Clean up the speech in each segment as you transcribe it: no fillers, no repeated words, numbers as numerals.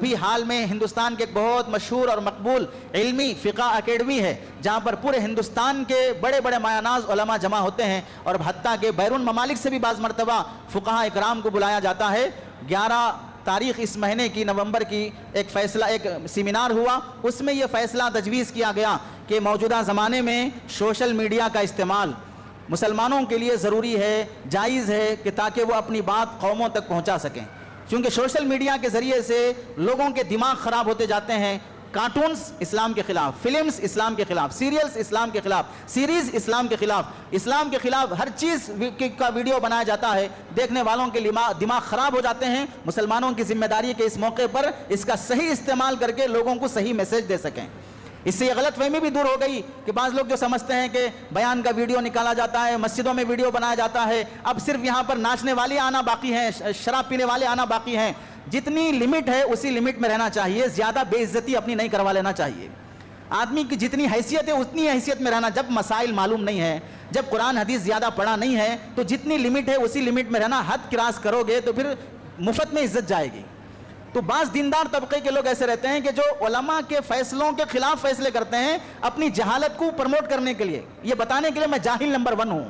بھی حال میں ہندوستان کے ایک بہت مشہور اور مقبول علمی فقہ اکیڈمی ہے جہاں پر پورے ہندوستان کے بڑے بڑے مایہ ناز علماء جمع ہوتے ہیں، اور حتیٰ کہ بیرون ممالک سے بھی بعض مرتبہ فقہاء اکرام کو بلایا جاتا ہے۔ 11 تاریخ اس مہینے کی نومبر کی ایک سیمینار ہوا، اس میں یہ فیصلہ تجویز کیا گیا کہ موجودہ زمانے میں سوشل میڈیا کا استعمال مسلمانوں کے لیے ضروری ہے، جائز ہے، کہ تاکہ وہ اپنی بات قوموں تک پہنچا سکیں، کیونکہ سوشل میڈیا کے ذریعے سے لوگوں کے دماغ خراب ہوتے جاتے ہیں۔ کارٹونز اسلام کے خلاف، فلمز اسلام کے خلاف، سیریلز اسلام کے خلاف، سیریز اسلام کے خلاف ہر چیز کا ویڈیو بنایا جاتا ہے، دیکھنے والوں کے دماغ خراب ہو جاتے ہیں۔ مسلمانوں کی ذمہ داری کہ اس موقع پر اس کا صحیح استعمال کر کے لوگوں کو صحیح میسج دے سکیں۔ اس سے یہ غلط فہمی بھی دور ہو گئی کہ بعض لوگ جو سمجھتے ہیں کہ بیان کا ویڈیو نکالا جاتا ہے، مسجدوں میں ویڈیو بنایا جاتا ہے، اب صرف یہاں پر ناچنے والے آنا باقی ہیں، شراب پینے والے آنا باقی ہیں۔ جتنی لمٹ ہے اسی لمٹ میں رہنا چاہیے، زیادہ بے عزتی اپنی نہیں کروا لینا چاہیے۔ آدمی کی جتنی حیثیت ہے اتنی حیثیت میں رہنا، جب مسائل معلوم نہیں ہے، جب قرآن حدیث زیادہ پڑھا نہیں ہے تو جتنی لمٹ ہے اسی لمٹ میں رہنا۔ حد کراس کرو گے تو پھر مفت میں عزت جائے گی۔ تو بعض دیندار طبقے کے لوگ ایسے رہتے ہیں کہ جو علماء کے فیصلوں کے خلاف فیصلے کرتے ہیں اپنی جہالت کو پروموٹ کرنے کے لیے، یہ بتانے کے لیے میں جاہل نمبر 1 ہوں۔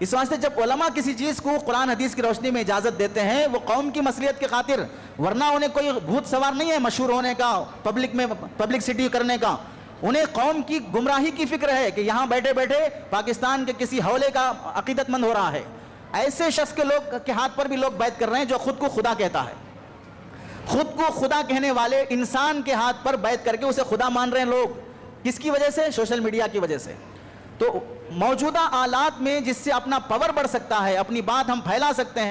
اس واسطے جب علماء کسی چیز کو قرآن حدیث کی روشنی میں اجازت دیتے ہیں وہ قوم کی مصلحت کی خاطر، ورنہ انہیں کوئی بھوت سوار نہیں ہے مشہور ہونے کا، پبلک سٹی کرنے کا۔ انہیں قوم کی گمراہی کی فکر ہے کہ یہاں بیٹھے بیٹھے پاکستان کے کسی حولے کا عقیدت مند ہو رہا ہے۔ ایسے شخص کے ہاتھ پر بھی لوگ بیعت کر رہے ہیں جو خود کو خدا کہتا ہے، خود کو خدا کہنے والے انسان کے ہاتھ پر بیعت کر کے اسے خدا مان رہے ہیں لوگ۔ کس کی وجہ سے؟ سوشل میڈیا کی وجہ سے۔ تو موجودہ آلات میں جس سے اپنا پاور بڑھ سکتا ہے، اپنی بات ہم پھیلا سکتے ہیں،